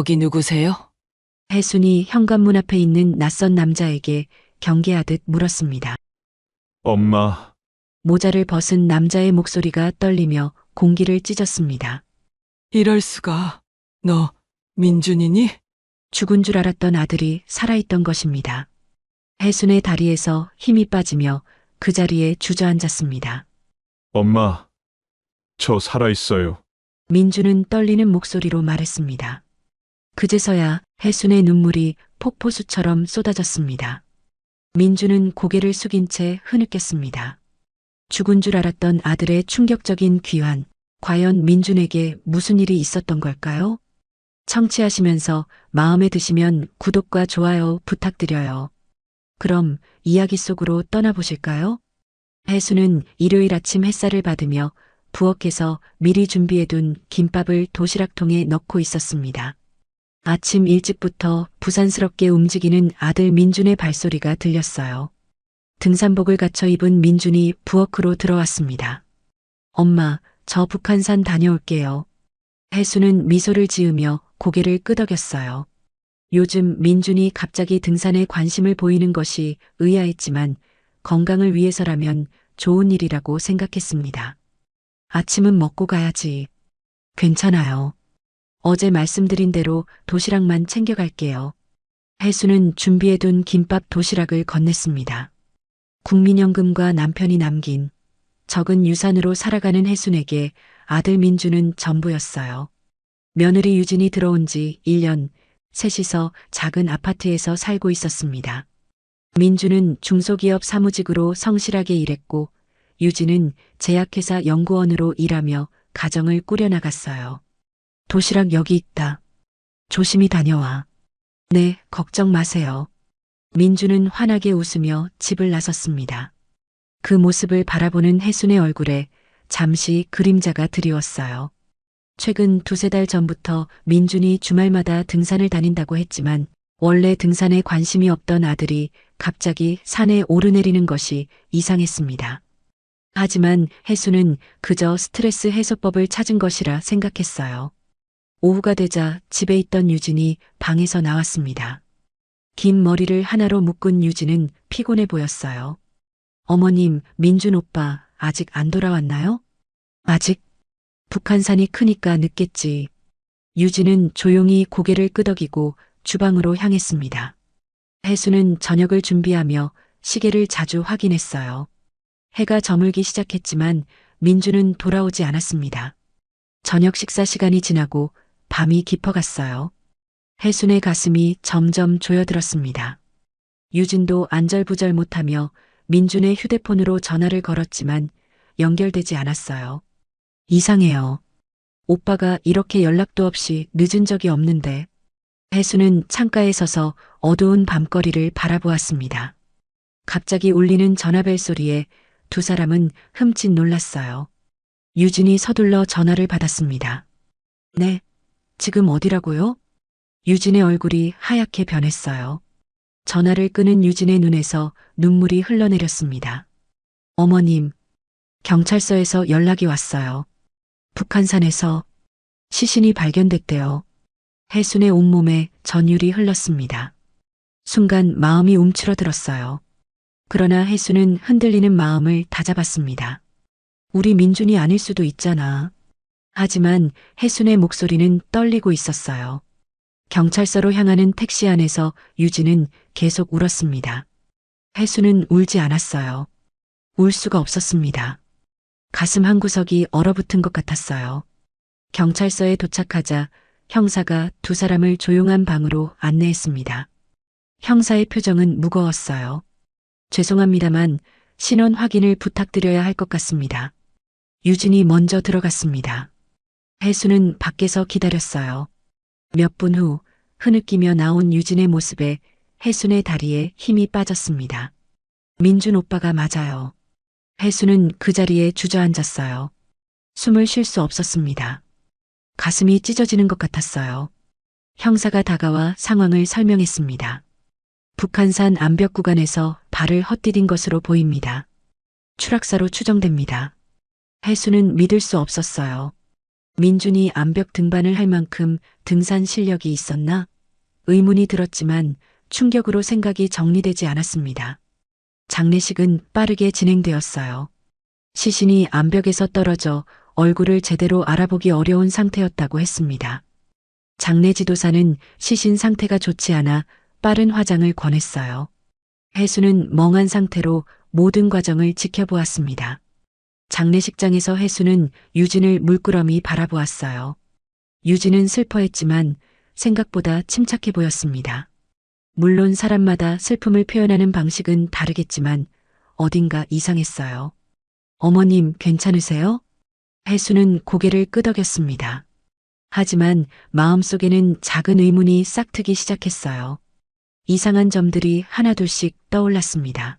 거기 누구세요? 혜순이 현관문 앞에 있는 낯선 남자에게 경계하듯 물었습니다. 엄마, 모자를 벗은 남자의 목소리가 떨리며 공기를 찢었습니다. 이럴 수가. 너 민준이니? 죽은 줄 알았던 아들이 살아있던 것입니다. 혜순의 다리에서 힘이 빠지며 그 자리에 주저앉았습니다. 엄마, 저 살아있어요. 민주는 떨리는 목소리로 말했습니다. 그제서야 혜순의 눈물이 폭포수처럼 쏟아졌습니다. 민주는 고개를 숙인 채 흐느꼈습니다. 죽은 줄 알았던 아들의 충격적인 귀환, 과연 민준에게 무슨 일이 있었던 걸까요? 청취하시면서 마음에 드시면 구독과 좋아요 부탁드려요. 그럼 이야기 속으로 떠나보실까요? 혜수는 일요일 아침 햇살을 받으며 부엌에서 미리 준비해둔 김밥을 도시락통에 넣고 있었습니다. 아침 일찍부터 부산스럽게 움직이는 아들 민준의 발소리가 들렸어요. 등산복을 갖춰 입은 민준이 부엌으로 들어왔습니다. 엄마, 저 북한산 다녀올게요. 혜수는 미소를 지으며 고개를 끄덕였어요. 요즘 민준이 갑자기 등산에 관심을 보이는 것이 의아했지만 건강을 위해서라면 좋은 일이라고 생각했습니다. 아침은 먹고 가야지. 괜찮아요. 어제 말씀드린 대로 도시락만 챙겨갈게요. 혜수는 준비해둔 김밥 도시락을 건넸습니다. 국민연금과 남편이 남긴 적은 유산으로 살아가는 혜순에게 아들 민주는 전부였어요. 며느리 유진이 들어온 지 1년, 셋이서 작은 아파트에서 살고 있었습니다. 민주는 중소기업 사무직으로 성실하게 일했고 유진은 제약회사 연구원으로 일하며 가정을 꾸려나갔어요. 도시락 여기 있다. 조심히 다녀와. 네, 걱정 마세요. 민주는 환하게 웃으며 집을 나섰습니다. 그 모습을 바라보는 혜순의 얼굴에 잠시 그림자가 드리웠어요. 최근 두세 달 전부터 민준이 주말마다 등산을 다닌다고 했지만 원래 등산에 관심이 없던 아들이 갑자기 산에 오르내리는 것이 이상했습니다. 하지만 혜수는 그저 스트레스 해소법을 찾은 것이라 생각했어요. 오후가 되자 집에 있던 유진이 방에서 나왔습니다. 긴 머리를 하나로 묶은 유진은 피곤해 보였어요. 어머님, 민준 오빠 아직 안 돌아왔나요? 아직? 북한산이 크니까 늦겠지. 유진은 조용히 고개를 끄덕이고 주방으로 향했습니다. 혜수는 저녁을 준비하며 시계를 자주 확인했어요. 해가 저물기 시작했지만 민주는 돌아오지 않았습니다. 저녁 식사 시간이 지나고 밤이 깊어갔어요. 혜순의 가슴이 점점 조여들었습니다. 유진도 안절부절 못하며 민준의 휴대폰으로 전화를 걸었지만 연결되지 않았어요. 이상해요. 오빠가 이렇게 연락도 없이 늦은 적이 없는데. 혜수는 창가에 서서 어두운 밤거리를 바라보았습니다. 갑자기 울리는 전화벨 소리에 두 사람은 흠칫 놀랐어요. 유진이 서둘러 전화를 받았습니다. 네, 지금 어디라고요? 유진의 얼굴이 하얗게 변했어요. 전화를 끄는 유진의 눈에서 눈물이 흘러내렸습니다. 어머님, 경찰서에서 연락이 왔어요. 북한산에서 시신이 발견됐대요. 혜순의 온몸에 전율이 흘렀습니다. 순간 마음이 움츠러들었어요. 그러나 혜순은 흔들리는 마음을 다잡았습니다. 우리 민준이 아닐 수도 있잖아. 하지만 혜순의 목소리는 떨리고 있었어요. 경찰서로 향하는 택시 안에서 유진은 계속 울었습니다. 혜순은 울지 않았어요. 울 수가 없었습니다. 가슴 한구석이 얼어붙은 것 같았어요. 경찰서에 도착하자 형사가 두 사람을 조용한 방으로 안내했습니다. 형사의 표정은 무거웠어요. 죄송합니다만 신원 확인을 부탁드려야 할 것 같습니다. 유진이 먼저 들어갔습니다. 혜수는 밖에서 기다렸어요. 몇 분 후 흐느끼며 나온 유진의 모습에 혜순의 다리에 힘이 빠졌습니다. 민준 오빠가 맞아요. 혜수는 그 자리에 주저앉았어요. 숨을 쉴 수 없었습니다. 가슴이 찢어지는 것 같았어요. 형사가 다가와 상황을 설명했습니다. 북한산 암벽 구간에서 발을 헛디딘 것으로 보입니다. 추락사로 추정됩니다. 혜수는 믿을 수 없었어요. 민준이 암벽 등반을 할 만큼 등산 실력이 있었나? 의문이 들었지만 충격으로 생각이 정리되지 않았습니다. 장례식은 빠르게 진행되었어요. 시신이 암벽에서 떨어져 얼굴을 제대로 알아보기 어려운 상태였다고 했습니다. 장례 지도사는 시신 상태가 좋지 않아 빠른 화장을 권했어요. 혜수는 멍한 상태로 모든 과정을 지켜보았습니다. 장례식장에서 혜수는 유진을 물끄러미 바라보았어요. 유진은 슬퍼했지만 생각보다 침착해 보였습니다. 물론 사람마다 슬픔을 표현하는 방식은 다르겠지만 어딘가 이상했어요. 어머님 괜찮으세요? 혜수는 고개를 끄덕였습니다. 하지만 마음속에는 작은 의문이 싹트기 시작했어요. 이상한 점들이 하나둘씩 떠올랐습니다.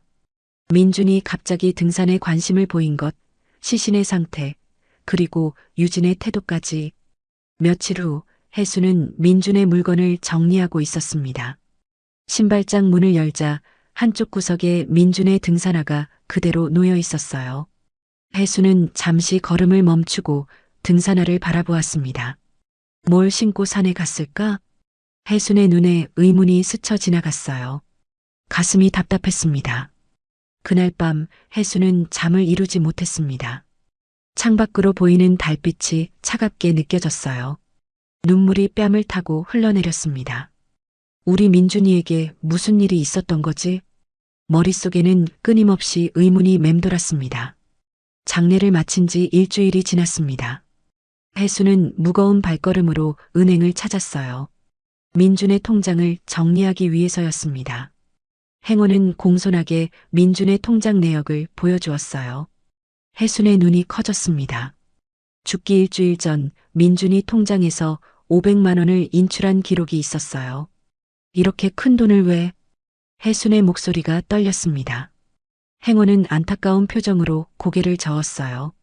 민준이 갑자기 등산에 관심을 보인 것, 시신의 상태, 그리고 유진의 태도까지. 며칠 후 혜수는 민준의 물건을 정리하고 있었습니다. 신발장 문을 열자 한쪽 구석에 민준의 등산화가 그대로 놓여 있었어요. 혜수는 잠시 걸음을 멈추고 등산화를 바라보았습니다. 뭘 신고 산에 갔을까? 혜순의 눈에 의문이 스쳐 지나갔어요. 가슴이 답답했습니다. 그날 밤 혜수는 잠을 이루지 못했습니다. 창밖으로 보이는 달빛이 차갑게 느껴졌어요. 눈물이 뺨을 타고 흘러내렸습니다. 우리 민준이에게 무슨 일이 있었던 거지? 머릿속에는 끊임없이 의문이 맴돌았습니다. 장례를 마친 지 일주일이 지났습니다. 혜수는 무거운 발걸음으로 은행을 찾았어요. 민준의 통장을 정리하기 위해서였습니다. 행원은 공손하게 민준의 통장 내역을 보여주었어요. 혜순의 눈이 커졌습니다. 죽기 일주일 전 민준이 통장에서 500만 원을 인출한 기록이 있었어요. 이렇게 큰 돈을 왜? 혜순의 목소리가 떨렸습니다. 행원은 안타까운 표정으로 고개를 저었어요.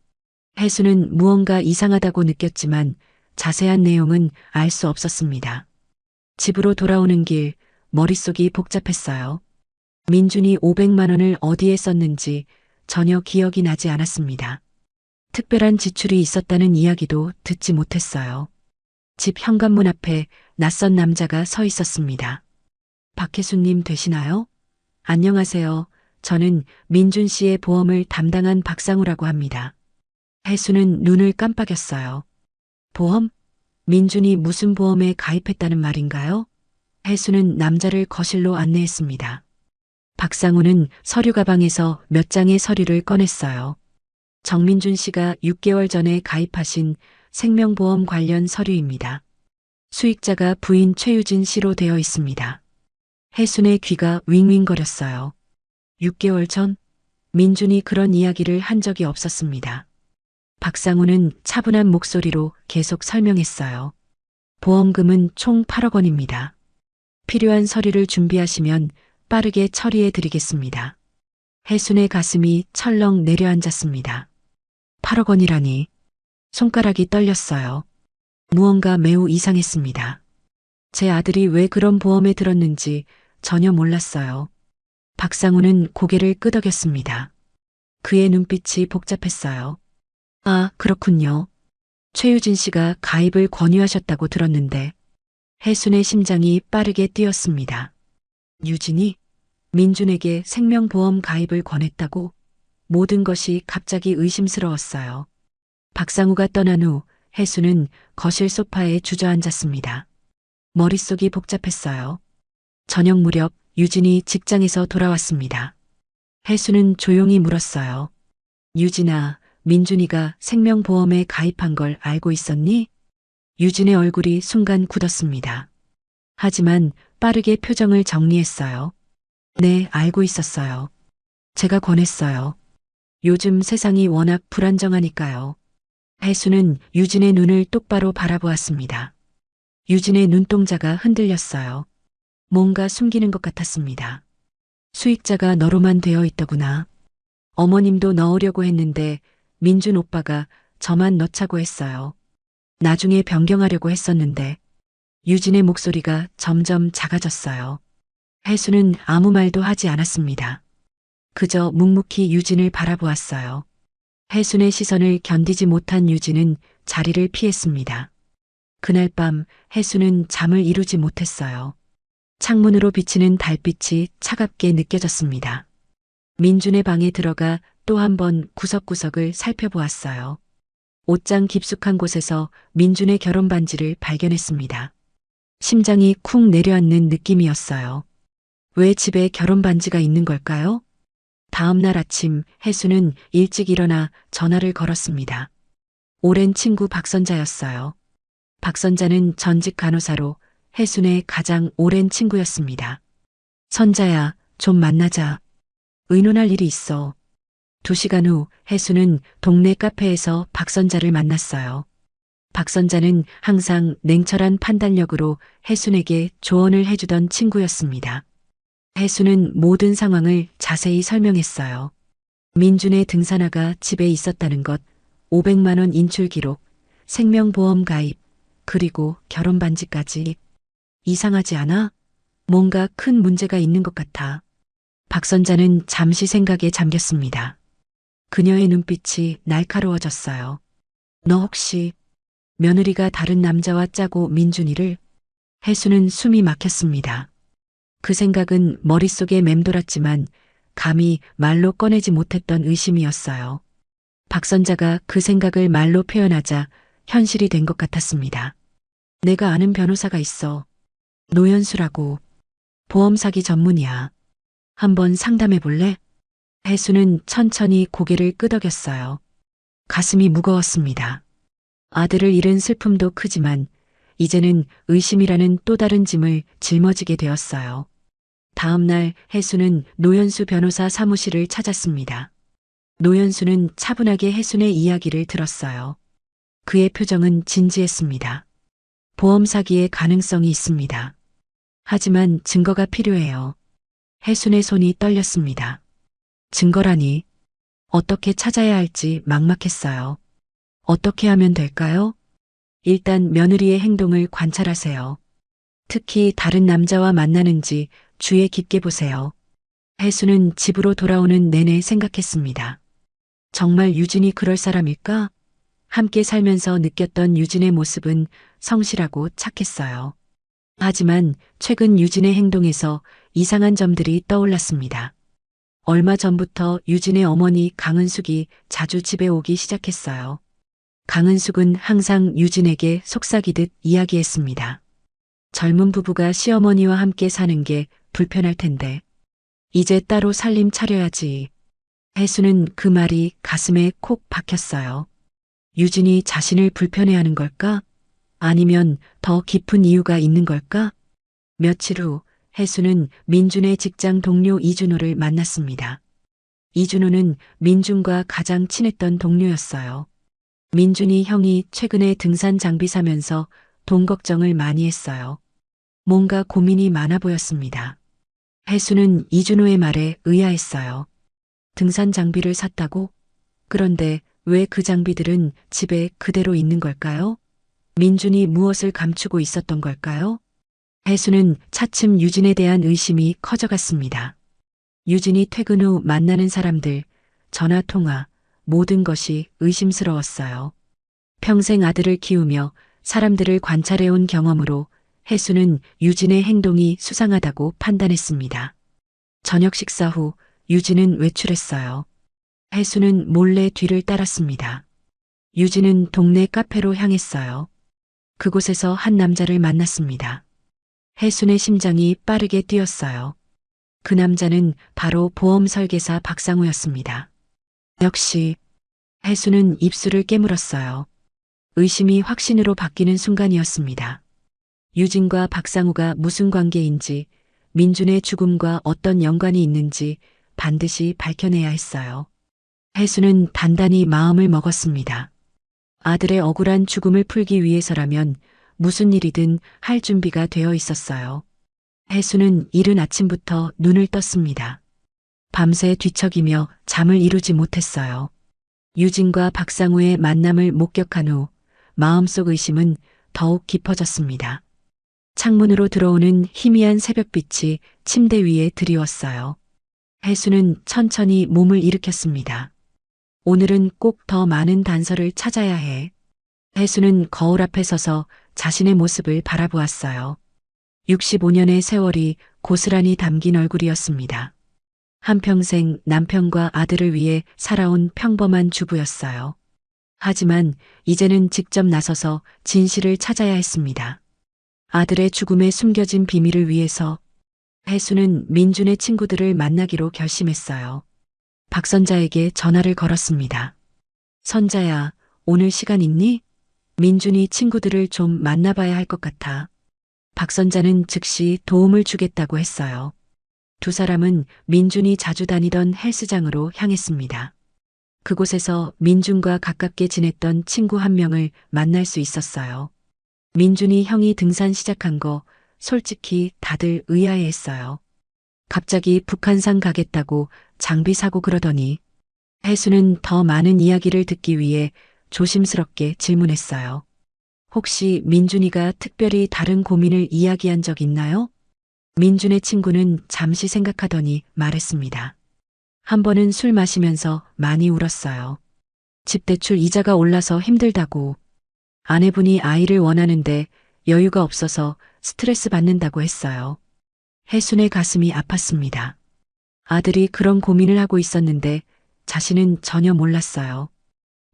혜수는 무언가 이상하다고 느꼈지만 자세한 내용은 알 수 없었습니다. 집으로 돌아오는 길 머릿속이 복잡했어요. 민준이 500만 원을 어디에 썼는지 전혀 기억이 나지 않았습니다. 특별한 지출이 있었다는 이야기도 듣지 못했어요. 집 현관문 앞에 낯선 남자가 서 있었습니다. 박혜수님 되시나요? 안녕하세요. 저는 민준 씨의 보험을 담당한 박상우라고 합니다. 혜수는 눈을 깜빡였어요. 보험? 민준이 무슨 보험에 가입했다는 말인가요? 혜수는 남자를 거실로 안내했습니다. 박상우는 서류 가방에서 몇 장의 서류를 꺼냈어요. 정민준 씨가 6개월 전에 가입하신 생명보험 관련 서류입니다. 수익자가 부인 최유진 씨로 되어 있습니다. 혜순의 귀가 윙윙거렸어요. 6개월 전 민준이 그런 이야기를 한 적이 없었습니다. 박상우는 차분한 목소리로 계속 설명했어요. 보험금은 총 8억 원입니다. 필요한 서류를 준비하시면 빠르게 처리해 드리겠습니다. 혜순의 가슴이 철렁 내려앉았습니다. 8억 원이라니. 손가락이 떨렸어요. 무언가 매우 이상했습니다. 제 아들이 왜 그런 보험에 들었는지 전혀 몰랐어요. 박상우는 고개를 끄덕였습니다. 그의 눈빛이 복잡했어요. 아, 그렇군요. 최유진 씨가 가입을 권유하셨다고 들었는데 혜순의 심장이 빠르게 뛰었습니다. 유진이 민준에게 생명보험 가입을 권했다고? 모든 것이 갑자기 의심스러웠어요. 박상우가 떠난 후 혜순은 거실 소파에 주저앉았습니다. 머릿속이 복잡했어요. 저녁 무렵 유진이 직장에서 돌아왔습니다. 혜순은 조용히 물었어요. 유진아, 민준이가 생명보험에 가입한 걸 알고 있었니? 유진의 얼굴이 순간 굳었습니다. 하지만 빠르게 표정을 정리했어요. 네, 알고 있었어요. 제가 권했어요. 요즘 세상이 워낙 불안정하니까요. 혜수는 유진의 눈을 똑바로 바라보았습니다. 유진의 눈동자가 흔들렸어요. 뭔가 숨기는 것 같았습니다. 수익자가 너로만 되어 있더구나. 어머님도 넣으려고 했는데 민준 오빠가 저만 넣자고 했어요. 나중에 변경하려고 했었는데 유진의 목소리가 점점 작아졌어요. 혜수는 아무 말도 하지 않았습니다. 그저 묵묵히 유진을 바라보았어요. 혜순의 시선을 견디지 못한 유진은 자리를 피했습니다. 그날 밤 혜수는 잠을 이루지 못했어요. 창문으로 비치는 달빛이 차갑게 느껴졌습니다. 민준의 방에 들어가 또 한 번 구석구석을 살펴보았어요. 옷장 깊숙한 곳에서 민준의 결혼 반지를 발견했습니다. 심장이 쿵 내려앉는 느낌이었어요. 왜 집에 결혼 반지가 있는 걸까요? 다음 날 아침 혜수는 일찍 일어나 전화를 걸었습니다. 오랜 친구 박선자였어요. 박선자는 전직 간호사로 혜순의 가장 오랜 친구였습니다. 선자야, 좀 만나자. 의논할 일이 있어. 2시간 후 혜수는 동네 카페에서 박선자를 만났어요. 박선자는 항상 냉철한 판단력으로 혜순에게 조언을 해주던 친구였습니다. 혜수는 모든 상황을 자세히 설명했어요. 민준의 등산화가 집에 있었다는 것, 500만 원 인출 기록, 생명보험 가입, 그리고 결혼 반지까지. 이상하지 않아? 뭔가 큰 문제가 있는 것 같아. 박선자는 잠시 생각에 잠겼습니다. 그녀의 눈빛이 날카로워졌어요. 너 혹시 며느리가 다른 남자와 짜고 민준이를? 혜수는 숨이 막혔습니다. 그 생각은 머릿속에 맴돌았지만 감히 말로 꺼내지 못했던 의심이었어요. 박선자가 그 생각을 말로 표현하자 현실이 된 것 같았습니다. 내가 아는 변호사가 있어. 노연수라고. 보험 사기 전문이야. 한번 상담해 볼래? 혜수는 천천히 고개를 끄덕였어요. 가슴이 무거웠습니다. 아들을 잃은 슬픔도 크지만 이제는 의심이라는 또 다른 짐을 짊어지게 되었어요. 다음 날 혜수는 노연수 변호사 사무실을 찾았습니다. 노연수는 차분하게 혜순의 이야기를 들었어요. 그의 표정은 진지했습니다. 보험 사기의 가능성이 있습니다. 하지만 증거가 필요해요. 혜순의 손이 떨렸습니다. 증거라니. 어떻게 찾아야 할지 막막했어요. 어떻게 하면 될까요? 일단 며느리의 행동을 관찰하세요. 특히 다른 남자와 만나는지 주의 깊게 보세요. 혜수는 집으로 돌아오는 내내 생각했습니다. 정말 유진이 그럴 사람일까? 함께 살면서 느꼈던 유진의 모습은 성실하고 착했어요. 하지만 최근 유진의 행동에서 이상한 점들이 떠올랐습니다. 얼마 전부터 유진의 어머니 강은숙이 자주 집에 오기 시작했어요. 강은숙은 항상 유진에게 속삭이듯 이야기했습니다. 젊은 부부가 시어머니와 함께 사는 게 불편할 텐데 이제 따로 살림 차려야지. 혜수는 그 말이 가슴에 콕 박혔어요. 유진이 자신을 불편해하는 걸까? 아니면 더 깊은 이유가 있는 걸까? 며칠 후 혜수는 민준의 직장 동료 이준호를 만났습니다. 이준호는 민준과 가장 친했던 동료였어요. 민준이 형이 최근에 등산 장비 사면서 돈 걱정을 많이 했어요. 뭔가 고민이 많아 보였습니다. 혜수는 이준호의 말에 의아했어요. 등산 장비를 샀다고? 그런데 왜 그 장비들은 집에 그대로 있는 걸까요? 민준이 무엇을 감추고 있었던 걸까요? 혜수는 차츰 유진에 대한 의심이 커져갔습니다. 유진이 퇴근 후 만나는 사람들, 전화 통화, 모든 것이 의심스러웠어요. 평생 아들을 키우며 사람들을 관찰해온 경험으로 혜수는 유진의 행동이 수상하다고 판단했습니다. 저녁 식사 후 유진은 외출했어요. 혜수는 몰래 뒤를 따랐습니다. 유진은 동네 카페로 향했어요. 그곳에서 한 남자를 만났습니다. 혜순의 심장이 빠르게 뛰었어요. 그 남자는 바로 보험 설계사 박상우였습니다. 역시 혜순은 입술을 깨물었어요. 의심이 확신으로 바뀌는 순간이었습니다. 유진과 박상우가 무슨 관계인지, 민준의 죽음과 어떤 연관이 있는지 반드시 밝혀내야 했어요. 혜수는 단단히 마음을 먹었습니다. 아들의 억울한 죽음을 풀기 위해서라면 무슨 일이든 할 준비가 되어 있었어요. 혜수는 이른 아침부터 눈을 떴습니다. 밤새 뒤척이며 잠을 이루지 못했어요. 유진과 박상우의 만남을 목격한 후 마음속 의심은 더욱 깊어졌습니다. 창문으로 들어오는 희미한 새벽빛이 침대 위에 드리웠어요. 혜수는 천천히 몸을 일으켰습니다. 오늘은 꼭 더 많은 단서를 찾아야 해. 혜수는 거울 앞에 서서 자신의 모습을 바라보았어요. 65년의 세월이 고스란히 담긴 얼굴이었습니다. 한평생 남편과 아들을 위해 살아온 평범한 주부였어요. 하지만 이제는 직접 나서서 진실을 찾아야 했습니다. 아들의 죽음에 숨겨진 비밀을 위해서 혜수는 민준의 친구들을 만나기로 결심했어요. 박선자에게 전화를 걸었습니다. 선자야, 오늘 시간 있니? 민준이 친구들을 좀 만나봐야 할 것 같아. 박선자는 즉시 도움을 주겠다고 했어요. 두 사람은 민준이 자주 다니던 헬스장으로 향했습니다. 그곳에서 민준과 가깝게 지냈던 친구 한 명을 만날 수 있었어요. 민준이 형이 등산 시작한 거 솔직히 다들 의아해했어요. 갑자기 북한산 가겠다고 장비 사고 그러더니 혜수는 더 많은 이야기를 듣기 위해 조심스럽게 질문했어요. 혹시 민준이가 특별히 다른 고민을 이야기한 적 있나요? 민준의 친구는 잠시 생각하더니 말했습니다. 한 번은 술 마시면서 많이 울었어요. 집 대출 이자가 올라서 힘들다고. 아내분이 아이를 원하는데 여유가 없어서 스트레스 받는다고 했어요. 혜순의 가슴이 아팠습니다. 아들이 그런 고민을 하고 있었는데 자신은 전혀 몰랐어요.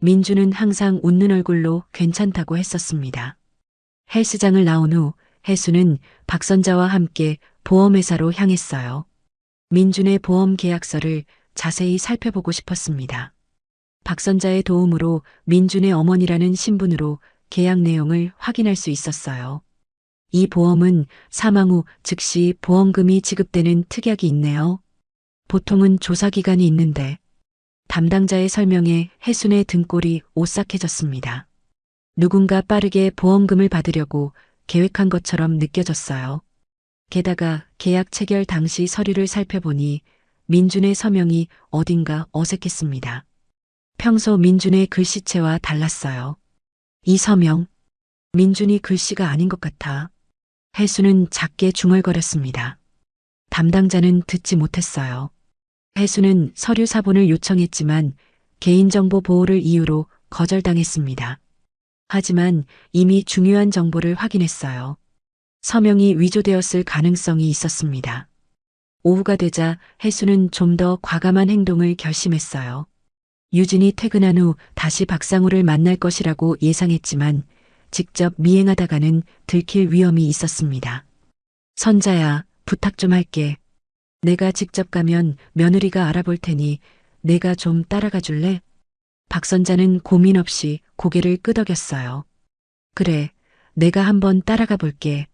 민주는 항상 웃는 얼굴로 괜찮다고 했었습니다. 헬스장을 나온 후 혜수는 박선자와 함께 보험회사로 향했어요. 민준의 보험 계약서를 자세히 살펴보고 싶었습니다. 박선자의 도움으로 민준의 어머니라는 신분으로 계약 내용을 확인할 수 있었어요. 이 보험은 사망 후 즉시 보험금이 지급되는 특약이 있네요. 보통은 조사 기간이 있는데 담당자의 설명에 혜순의 등골이 오싹해졌습니다. 누군가 빠르게 보험금을 받으려고 계획한 것처럼 느껴졌어요. 게다가 계약 체결 당시 서류를 살펴보니 민준의 서명이 어딘가 어색했습니다. 평소 민준의 글씨체와 달랐어요. 이 서명, 민준이 글씨가 아닌 것 같아. 혜수는 작게 중얼거렸습니다. 담당자는 듣지 못했어요. 혜수는 서류 사본을 요청했지만 개인정보 보호를 이유로 거절당했습니다. 하지만 이미 중요한 정보를 확인했어요. 서명이 위조되었을 가능성이 있었습니다. 오후가 되자 혜수는 좀 더 과감한 행동을 결심했어요. 유진이 퇴근한 후 다시 박상우를 만날 것이라고 예상했지만 직접 미행하다가는 들킬 위험이 있었습니다. 선자야, 부탁 좀 할게. 내가 직접 가면 며느리가 알아볼 테니 내가 좀 따라가 줄래? 박선자는 고민 없이 고개를 끄덕였어요. 그래, 내가 한번 따라가 볼게.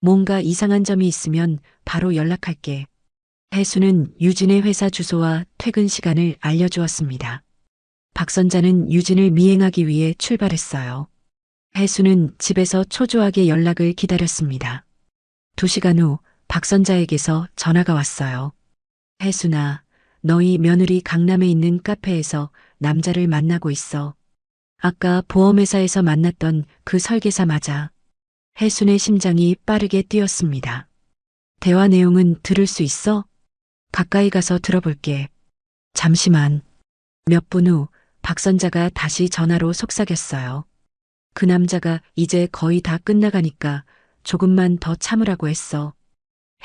뭔가 이상한 점이 있으면 바로 연락할게. 혜수는 유진의 회사 주소와 퇴근 시간을 알려주었습니다. 박선자는 유진을 미행하기 위해 출발했어요. 혜수는 집에서 초조하게 연락을 기다렸습니다. 2시간 후 박선자에게서 전화가 왔어요. 혜수나, 너희 며느리 강남에 있는 카페에서 남자를 만나고 있어. 아까 보험회사에서 만났던 그 설계사 맞아. 혜순의 심장이 빠르게 뛰었습니다. 대화 내용은 들을 수 있어? 가까이 가서 들어볼게. 잠시만. 몇 분 후 박선자가 다시 전화로 속삭였어요. 그 남자가 이제 거의 다 끝나가니까 조금만 더 참으라고 했어.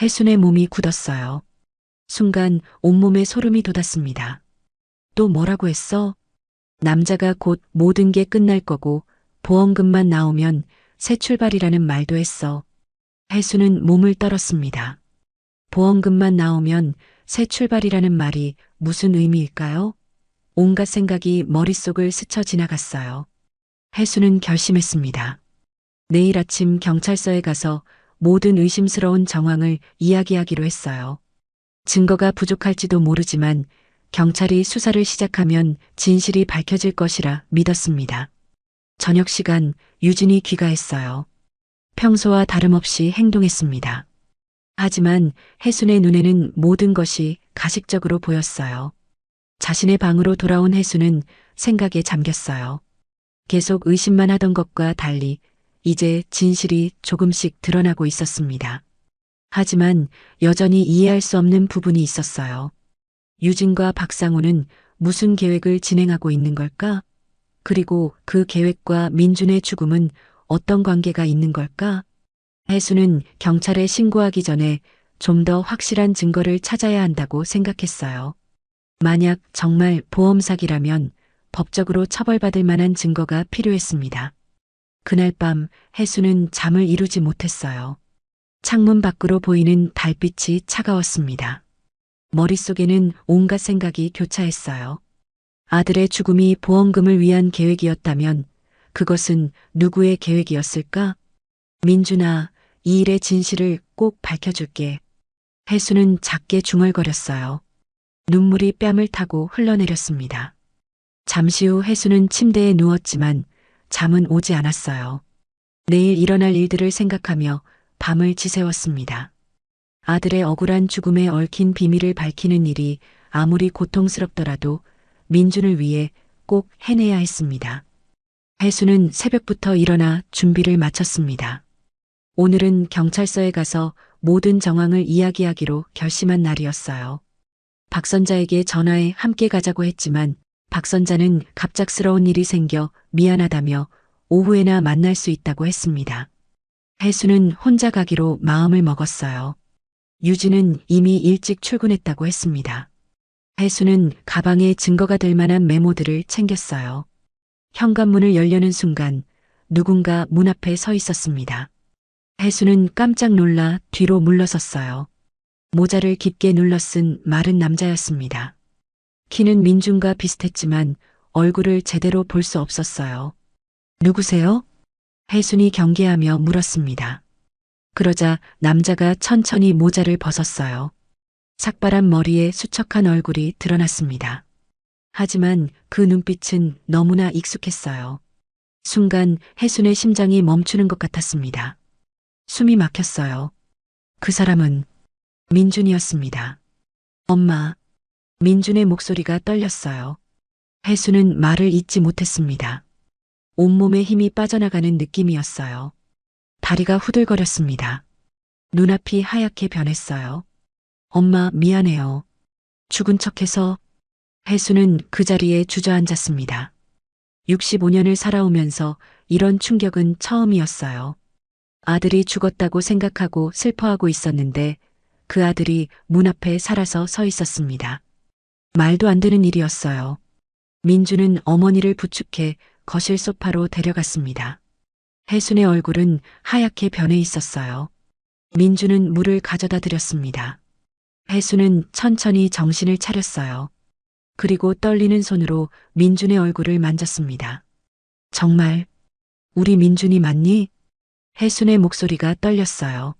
혜순의 몸이 굳었어요. 순간 온몸에 소름이 돋았습니다. 또 뭐라고 했어? 남자가 곧 모든 게 끝날 거고 보험금만 나오면 새 출발이라는 말도 했어. 혜수는 몸을 떨었습니다. 보험금만 나오면 새 출발이라는 말이 무슨 의미일까요? 온갖 생각이 머릿속을 스쳐 지나갔어요. 혜수는 결심했습니다. 내일 아침 경찰서에 가서 모든 의심스러운 정황을 이야기하기로 했어요. 증거가 부족할지도 모르지만 경찰이 수사를 시작하면 진실이 밝혀질 것이라 믿었습니다. 저녁 시간 유진이 귀가했어요. 평소와 다름없이 행동했습니다. 하지만 혜순의 눈에는 모든 것이 가식적으로 보였어요. 자신의 방으로 돌아온 혜순은 생각에 잠겼어요. 계속 의심만 하던 것과 달리 이제 진실이 조금씩 드러나고 있었습니다. 하지만 여전히 이해할 수 없는 부분이 있었어요. 유진과 박상우는 무슨 계획을 진행하고 있는 걸까? 그리고 그 계획과 민준의 죽음은 어떤 관계가 있는 걸까? 혜수는 경찰에 신고하기 전에 좀 더 확실한 증거를 찾아야 한다고 생각했어요. 만약 정말 보험 사기라면 법적으로 처벌받을 만한 증거가 필요했습니다. 그날 밤 혜수는 잠을 이루지 못했어요. 창문 밖으로 보이는 달빛이 차가웠습니다. 머릿속에는 온갖 생각이 교차했어요. 아들의 죽음이 보험금을 위한 계획이었다면 그것은 누구의 계획이었을까? 민준아, 이 일의 진실을 꼭 밝혀줄게. 혜수는 작게 중얼거렸어요. 눈물이 뺨을 타고 흘러내렸습니다. 잠시 후 혜수는 침대에 누웠지만 잠은 오지 않았어요. 내일 일어날 일들을 생각하며 밤을 지새웠습니다. 아들의 억울한 죽음에 얽힌 비밀을 밝히는 일이 아무리 고통스럽더라도 민준을 위해 꼭 해내야 했습니다. 혜수는 새벽부터 일어나 준비를 마쳤습니다. 오늘은 경찰서에 가서 모든 정황을 이야기하기로 결심한 날이었어요. 박선자에게 전화해 함께 가자고 했지만 박선자는 갑작스러운 일이 생겨 미안하다며 오후에나 만날 수 있다고 했습니다. 혜수는 혼자 가기로 마음을 먹었어요. 유진은 이미 일찍 출근했다고 했습니다. 혜수는 가방에 증거가 될 만한 메모들을 챙겼어요. 현관문을 열려는 순간 누군가 문 앞에 서 있었습니다. 혜수는 깜짝 놀라 뒤로 물러섰어요. 모자를 깊게 눌러 쓴 마른 남자였습니다. 키는 민준과 비슷했지만 얼굴을 제대로 볼 수 없었어요. 누구세요? 혜순이 경계하며 물었습니다. 그러자 남자가 천천히 모자를 벗었어요. 삭발한 머리에 수척한 얼굴이 드러났습니다. 하지만 그 눈빛은 너무나 익숙했어요. 순간 혜순의 심장이 멈추는 것 같았습니다. 숨이 막혔어요. 그 사람은 민준이었습니다. 엄마. 민준의 목소리가 떨렸어요. 혜수는 말을 잇지 못했습니다. 온몸에 힘이 빠져나가는 느낌이었어요. 다리가 후들거렸습니다. 눈앞이 하얗게 변했어요. 엄마, 미안해요. 죽은 척해서. 혜수는 그 자리에 주저앉았습니다. 65년을 살아오면서 이런 충격은 처음이었어요. 아들이 죽었다고 생각하고 슬퍼하고 있었는데 그 아들이 문 앞에 살아서 서 있었습니다. 말도 안 되는 일이었어요. 민주는 어머니를 부축해 거실 소파로 데려갔습니다. 혜순의 얼굴은 하얗게 변해 있었어요. 민주는 물을 가져다 드렸습니다. 혜순은 천천히 정신을 차렸어요. 그리고 떨리는 손으로 민준의 얼굴을 만졌습니다. 정말 우리 민준이 맞니? 혜순의 목소리가 떨렸어요.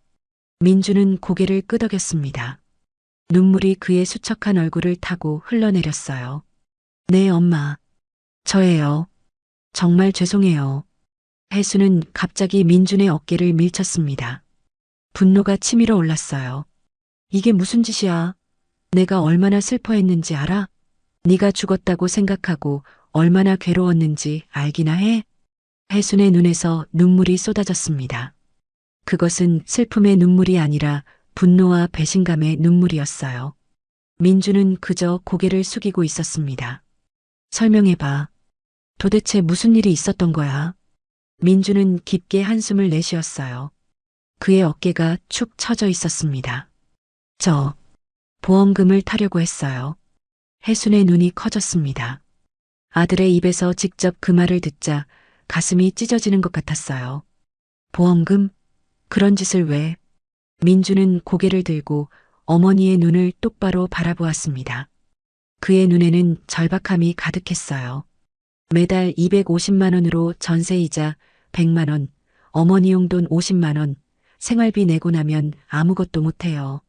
민준은 고개를 끄덕였습니다. 눈물이 그의 수척한 얼굴을 타고 흘러내렸어요. 네, 엄마. 저예요. 정말 죄송해요. 혜수는 갑자기 민준의 어깨를 밀쳤습니다. 분노가 치밀어 올랐어요. 이게 무슨 짓이야? 내가 얼마나 슬퍼했는지 알아? 네가 죽었다고 생각하고 얼마나 괴로웠는지 알기나 해? 혜순의 눈에서 눈물이 쏟아졌습니다. 그것은 슬픔의 눈물이 아니라 분노와 배신감의 눈물이었어요. 민주는 그저 고개를 숙이고 있었습니다. 설명해봐. 도대체 무슨 일이 있었던 거야? 민주는 깊게 한숨을 내쉬었어요. 그의 어깨가 축 처져 있었습니다. 저 보험금을 타려고 했어요. 혜순의 눈이 커졌습니다. 아들의 입에서 직접 그 말을 듣자 가슴이 찢어지는 것 같았어요. 보험금? 그런 짓을 왜? 민주는 고개를 들고 어머니의 눈을 똑바로 바라보았습니다. 그의 눈에는 절박함이 가득했어요. 매달 250만 원으로 전세이자 100만 원, 어머니 용돈 50만 원, 생활비 내고 나면 아무것도 못해요.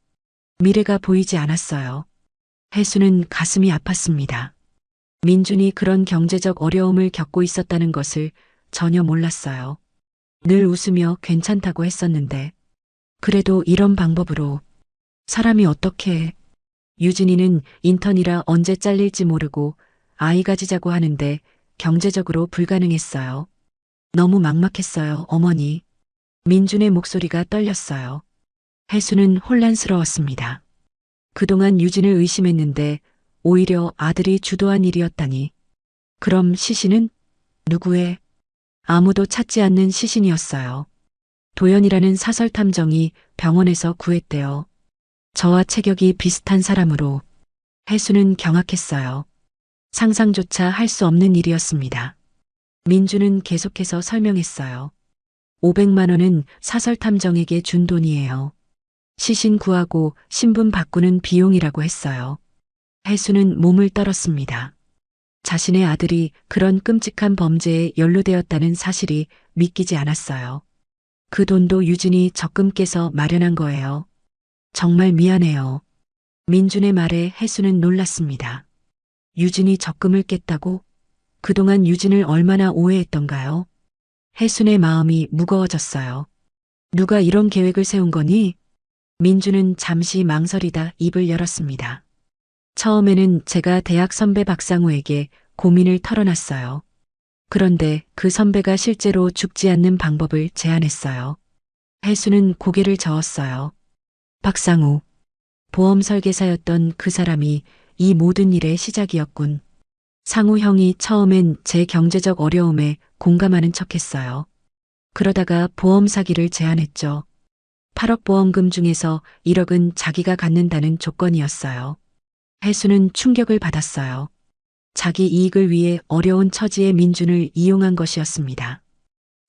미래가 보이지 않았어요. 혜수는 가슴이 아팠습니다. 민준이 그런 경제적 어려움을 겪고 있었다는 것을 전혀 몰랐어요. 늘 웃으며 괜찮다고 했었는데 그래도 이런 방법으로 사람이 어떻게. 유진이는 인턴이라 언제 잘릴지 모르고 아이 가지자고 하는데 경제적으로 불가능했어요. 너무 막막했어요, 어머니. 민준의 목소리가 떨렸어요. 혜수는 혼란스러웠습니다. 그동안 유진을 의심했는데 오히려 아들이 주도한 일이었다니. 그럼 시신은? 누구의? 아무도 찾지 않는 시신이었어요. 도연이라는 사설 탐정이 병원에서 구했대요. 저와 체격이 비슷한 사람으로. 혜수는 경악했어요. 상상조차 할 수 없는 일이었습니다. 민주는 계속해서 설명했어요. 500만 원은 사설 탐정에게 준 돈이에요. 시신 구하고 신분 바꾸는 비용이라고 했어요. 혜수는 몸을 떨었습니다. 자신의 아들이 그런 끔찍한 범죄에 연루되었다는 사실이 믿기지 않았어요. 그 돈도 유진이 적금 깨서 마련한 거예요. 정말 미안해요. 민준의 말에 혜수는 놀랐습니다. 유진이 적금을 깼다고? 그동안 유진을 얼마나 오해했던가요? 혜순의 마음이 무거워졌어요. 누가 이런 계획을 세운 거니? 민주는 잠시 망설이다 입을 열었습니다. 처음에는 제가 대학 선배 박상우에게 고민을 털어놨어요. 그런데 그 선배가 실제로 죽지 않는 방법을 제안했어요. 혜수는 고개를 저었어요. 박상우, 보험 설계사였던 그 사람이 이 모든 일의 시작이었군. 상우 형이 처음엔 제 경제적 어려움에 공감하는 척했어요. 그러다가 보험 사기를 제안했죠. 8억 보험금 중에서 1억은 자기가 갖는다는 조건이었어요. 혜수는 충격을 받았어요. 자기 이익을 위해 어려운 처지의 민준을 이용한 것이었습니다.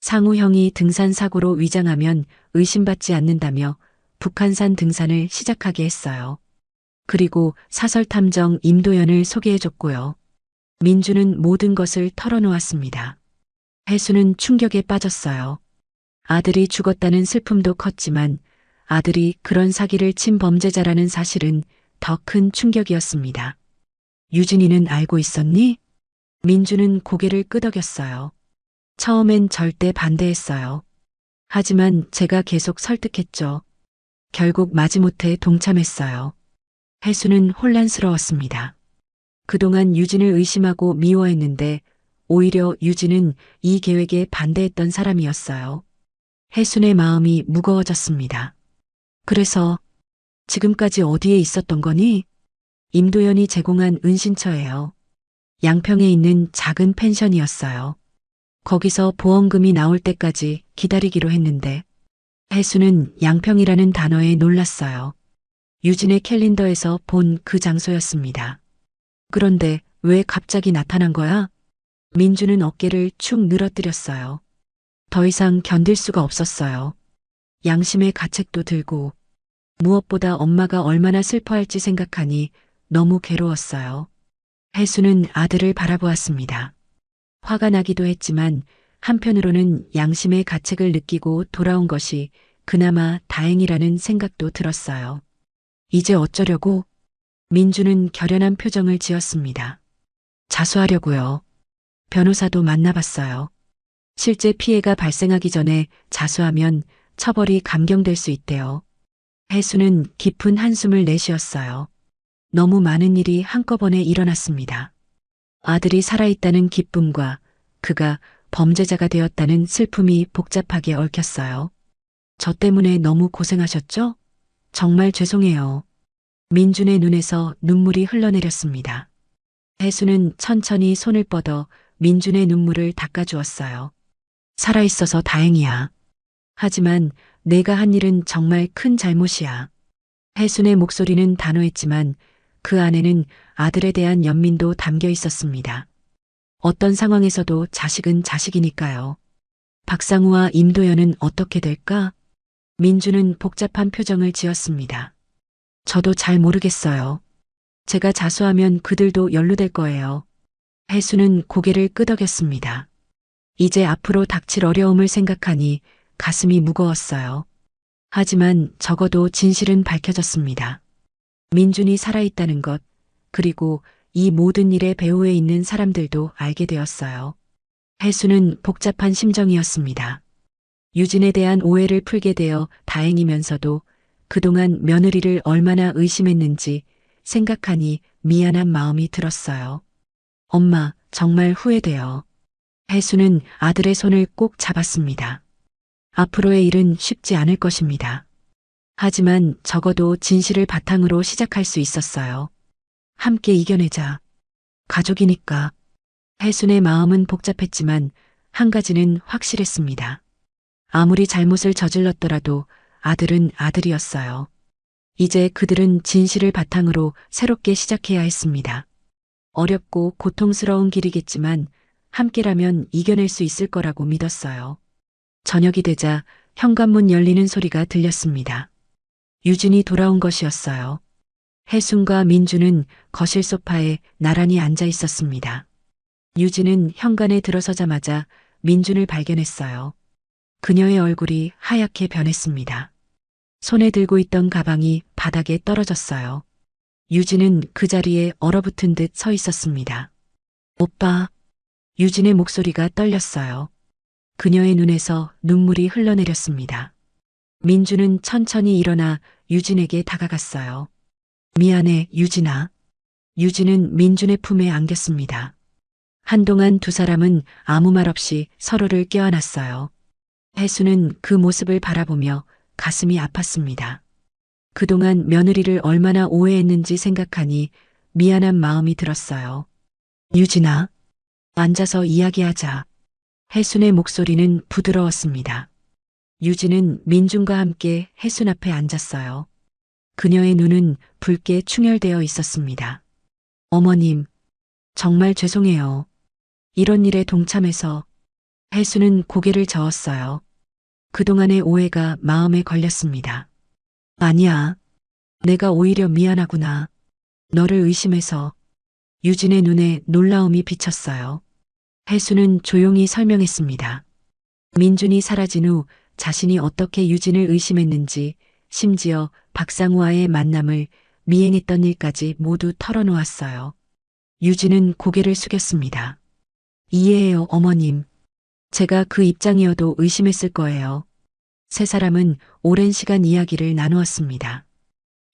상우 형이 등산 사고로 위장하면 의심받지 않는다며 북한산 등산을 시작하게 했어요. 그리고 사설 탐정 임도연을 소개해줬고요. 민주는 모든 것을 털어놓았습니다. 혜수는 충격에 빠졌어요. 아들이 죽었다는 슬픔도 컸지만 아들이 그런 사기를 친 범죄자라는 사실은 더 큰 충격이었습니다. 유진이는 알고 있었니? 민주는 고개를 끄덕였어요. 처음엔 절대 반대했어요. 하지만 제가 계속 설득했죠. 결국 마지못해 동참했어요. 혜수는 혼란스러웠습니다. 그동안 유진을 의심하고 미워했는데 오히려 유진은 이 계획에 반대했던 사람이었어요. 혜순의 마음이 무거워졌습니다. 그래서 지금까지 어디에 있었던 거니? 임도연이 제공한 은신처예요. 양평에 있는 작은 펜션이었어요. 거기서 보험금이 나올 때까지 기다리기로 했는데 혜수는 양평이라는 단어에 놀랐어요. 유진의 캘린더에서 본 그 장소였습니다. 그런데 왜 갑자기 나타난 거야? 민주는 어깨를 축 늘어뜨렸어요. 더 이상 견딜 수가 없었어요. 양심의 가책도 들고 무엇보다 엄마가 얼마나 슬퍼할지 생각하니 너무 괴로웠어요. 혜수는 아들을 바라보았습니다. 화가 나기도 했지만 한편으로는 양심의 가책을 느끼고 돌아온 것이 그나마 다행이라는 생각도 들었어요. 이제 어쩌려고? 민주는 결연한 표정을 지었습니다. 자수하려고요. 변호사도 만나봤어요. 실제 피해가 발생하기 전에 자수하면 처벌이 감경될 수 있대요. 혜수는 깊은 한숨을 내쉬었어요. 너무 많은 일이 한꺼번에 일어났습니다. 아들이 살아있다는 기쁨과 그가 범죄자가 되었다는 슬픔이 복잡하게 얽혔어요. 저 때문에 너무 고생하셨죠? 정말 죄송해요. 민준의 눈에서 눈물이 흘러내렸습니다. 혜수는 천천히 손을 뻗어 민준의 눈물을 닦아주었어요. 살아있어서 다행이야. 하지만 내가 한 일은 정말 큰 잘못이야. 혜순의 목소리는 단호했지만 그 안에는 아들에 대한 연민도 담겨 있었습니다. 어떤 상황에서도 자식은 자식이니까요. 박상우와 임도연은 어떻게 될까? 민주는 복잡한 표정을 지었습니다. 저도 잘 모르겠어요. 제가 자수하면 그들도 연루될 거예요. 혜수는 고개를 끄덕였습니다. 이제 앞으로 닥칠 어려움을 생각하니 가슴이 무거웠어요. 하지만 적어도 진실은 밝혀졌습니다. 민준이 살아있다는 것, 그리고 이 모든 일의 배후에 있는 사람들도 알게 되었어요. 혜수는 복잡한 심정이었습니다. 유진에 대한 오해를 풀게 되어 다행이면서도 그동안 며느리를 얼마나 의심했는지 생각하니 미안한 마음이 들었어요. 엄마, 정말 후회돼요. 혜수는 아들의 손을 꼭 잡았습니다. 앞으로의 일은 쉽지 않을 것입니다. 하지만 적어도 진실을 바탕으로 시작할 수 있었어요. 함께 이겨내자. 가족이니까. 혜순의 마음은 복잡했지만 한 가지는 확실했습니다. 아무리 잘못을 저질렀더라도 아들은 아들이었어요. 이제 그들은 진실을 바탕으로 새롭게 시작해야 했습니다. 어렵고 고통스러운 길이겠지만 함께라면 이겨낼 수 있을 거라고 믿었어요. 저녁이 되자 현관문 열리는 소리가 들렸습니다. 유진이 돌아온 것이었어요. 혜순과 민주는 거실 소파에 나란히 앉아 있었습니다. 유진은 현관에 들어서자마자 민준을 발견했어요. 그녀의 얼굴이 하얗게 변했습니다. 손에 들고 있던 가방이 바닥에 떨어졌어요. 유진은 그 자리에 얼어붙은 듯 서 있었습니다. 오빠. 유진의 목소리가 떨렸어요. 그녀의 눈에서 눈물이 흘러내렸습니다. 민주는 천천히 일어나 유진에게 다가갔어요. 미안해, 유진아. 유진은 민준의 품에 안겼습니다. 한동안 두 사람은 아무 말 없이 서로를 껴안았어요. 혜수는 그 모습을 바라보며 가슴이 아팠습니다. 그동안 며느리를 얼마나 오해했는지 생각하니 미안한 마음이 들었어요. 유진아, 앉아서 이야기하자. 혜순의 목소리는 부드러웠습니다. 유진은 민준과 함께 혜순 앞에 앉았어요. 그녀의 눈은 붉게 충혈되어 있었습니다. 어머님, 정말 죄송해요. 이런 일에 동참해서. 혜순은 고개를 저었어요. 그동안의 오해가 마음에 걸렸습니다. 아니야. 내가 오히려 미안하구나. 너를 의심해서. 유진의 눈에 놀라움이 비쳤어요. 혜수는 조용히 설명했습니다. 민준이 사라진 후 자신이 어떻게 유진을 의심했는지, 심지어 박상우와의 만남을 미행했던 일까지 모두 털어놓았어요. 유진은 고개를 숙였습니다. 이해해요, 어머님. 제가 그 입장이어도 의심했을 거예요. 세 사람은 오랜 시간 이야기를 나누었습니다.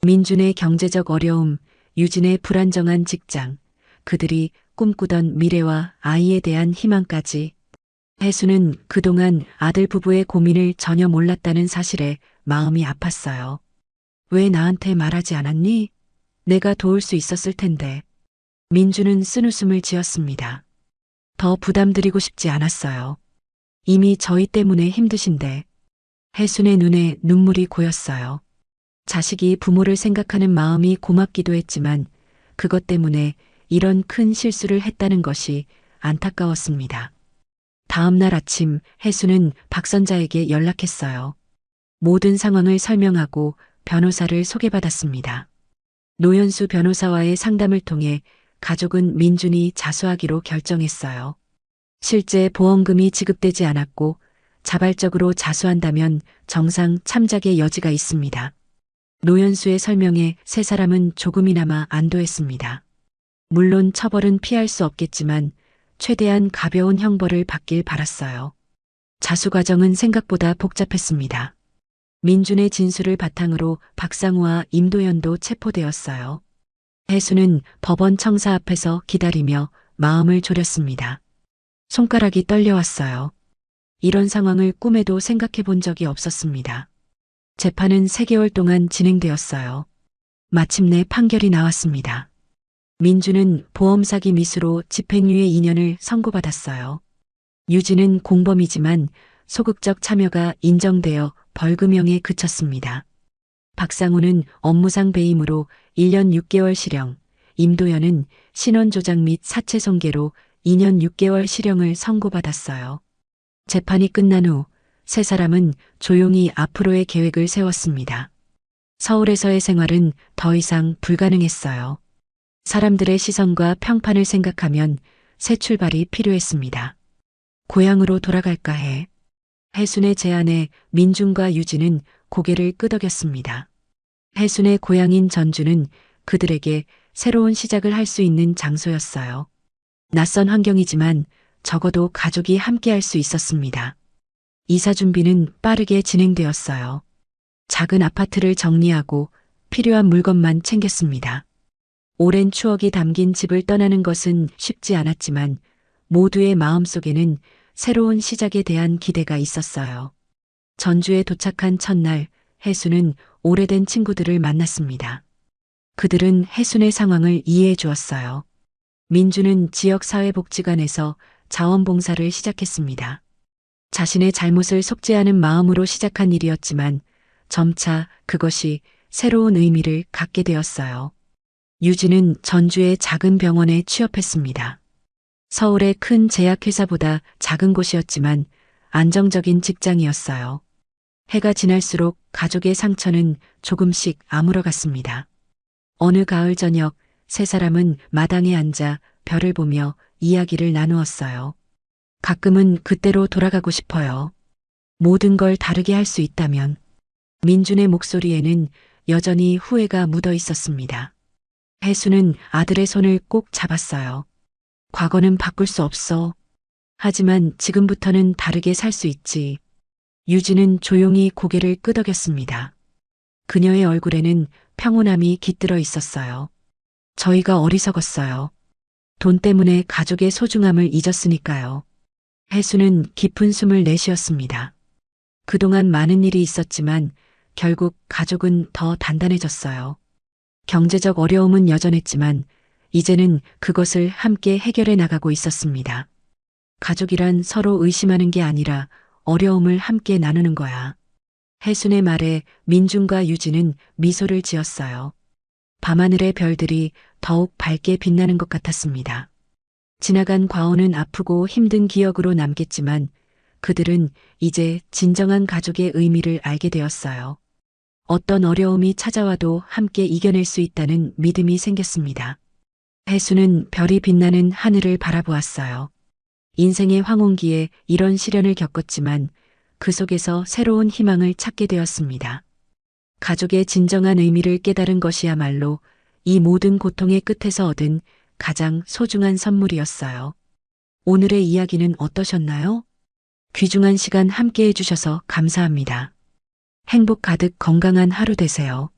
민준의 경제적 어려움, 유진의 불안정한 직장, 그들이 꿈꾸던 미래와 아이에 대한 희망까지. 혜수는 그동안 아들 부부의 고민을 전혀 몰랐다는 사실에 마음이 아팠어요. 왜 나한테 말하지 않았니? 내가 도울 수 있었을 텐데. 민주는 쓴웃음을 지었습니다. 더 부담드리고 싶지 않았어요. 이미 저희 때문에 힘드신데. 혜순의 눈에 눈물이 고였어요. 자식이 부모를 생각하는 마음이 고맙기도 했지만 그것 때문에 이런 큰 실수를 했다는 것이 안타까웠습니다. 다음 날 아침 혜수는 박선자에게 연락했어요. 모든 상황을 설명하고 변호사를 소개받았습니다. 노현수 변호사와의 상담을 통해 가족은 민준이 자수하기로 결정했어요. 실제 보험금이 지급되지 않았고 자발적으로 자수한다면 정상 참작의 여지가 있습니다. 노현수의 설명에 세 사람은 조금이나마 안도했습니다. 물론 처벌은 피할 수 없겠지만 최대한 가벼운 형벌을 받길 바랐어요. 자수 과정은 생각보다 복잡했습니다. 민준의 진술을 바탕으로 박상우와 임도연도 체포되었어요. 혜수는 법원 청사 앞에서 기다리며 마음을 졸였습니다. 손가락이 떨려왔어요. 이런 상황을 꿈에도 생각해 본 적이 없었습니다. 재판은 3개월 동안 진행되었어요. 마침내 판결이 나왔습니다. 민주는 보험 사기 미수로 집행유예 2년을 선고받았어요. 유진은 공범이지만 소극적 참여가 인정되어 벌금형에 그쳤습니다. 박상우는 업무상 배임으로 1년 6개월 실형, 임도연은 신원 조작 및 사체 손괴로 2년 6개월 실형을 선고받았어요. 재판이 끝난 후 세 사람은 조용히 앞으로의 계획을 세웠습니다. 서울에서의 생활은 더 이상 불가능했어요. 사람들의 시선과 평판을 생각하면 새 출발이 필요했습니다. 고향으로 돌아갈까 해. 혜순의 제안에 민준과 유진은 고개를 끄덕였습니다. 혜순의 고향인 전주는 그들에게 새로운 시작을 할 수 있는 장소였어요. 낯선 환경이지만 적어도 가족이 함께할 수 있었습니다. 이사 준비는 빠르게 진행되었어요. 작은 아파트를 정리하고 필요한 물건만 챙겼습니다. 오랜 추억이 담긴 집을 떠나는 것은 쉽지 않았지만 모두의 마음속에는 새로운 시작에 대한 기대가 있었어요. 전주에 도착한 첫날 혜수는 오래된 친구들을 만났습니다. 그들은 혜순의 상황을 이해해 주었어요. 민주는 지역사회복지관에서 자원봉사를 시작했습니다. 자신의 잘못을 속죄하는 마음으로 시작한 일이었지만 점차 그것이 새로운 의미를 갖게 되었어요. 유진은 전주의 작은 병원에 취업했습니다. 서울의 큰 제약회사보다 작은 곳이었지만 안정적인 직장이었어요. 해가 지날수록 가족의 상처는 조금씩 아물어갔습니다. 어느 가을 저녁 세 사람은 마당에 앉아 별을 보며 이야기를 나누었어요. 가끔은 그때로 돌아가고 싶어요. 모든 걸 다르게 할 수 있다면. 민준의 목소리에는 여전히 후회가 묻어 있었습니다. 혜수는 아들의 손을 꼭 잡았어요. 과거는 바꿀 수 없어. 하지만 지금부터는 다르게 살 수 있지. 유진은 조용히 고개를 끄덕였습니다. 그녀의 얼굴에는 평온함이 깃들어 있었어요. 저희가 어리석었어요. 돈 때문에 가족의 소중함을 잊었으니까요. 혜수는 깊은 숨을 내쉬었습니다. 그동안 많은 일이 있었지만 결국 가족은 더 단단해졌어요. 경제적 어려움은 여전했지만 이제는 그것을 함께 해결해 나가고 있었습니다. 가족이란 서로 의심하는 게 아니라 어려움을 함께 나누는 거야. 혜순의 말에 민준과 유진은 미소를 지었어요. 밤하늘의 별들이 더욱 밝게 빛나는 것 같았습니다. 지나간 과오는 아프고 힘든 기억으로 남겠지만 그들은 이제 진정한 가족의 의미를 알게 되었어요. 어떤 어려움이 찾아와도 함께 이겨낼 수 있다는 믿음이 생겼습니다. 혜수는 별이 빛나는 하늘을 바라보았어요. 인생의 황혼기에 이런 시련을 겪었지만 그 속에서 새로운 희망을 찾게 되었습니다. 가족의 진정한 의미를 깨달은 것이야말로 이 모든 고통의 끝에서 얻은 가장 소중한 선물이었어요. 오늘의 이야기는 어떠셨나요? 귀중한 시간 함께 해주셔서 감사합니다. 행복 가득 건강한 하루 되세요.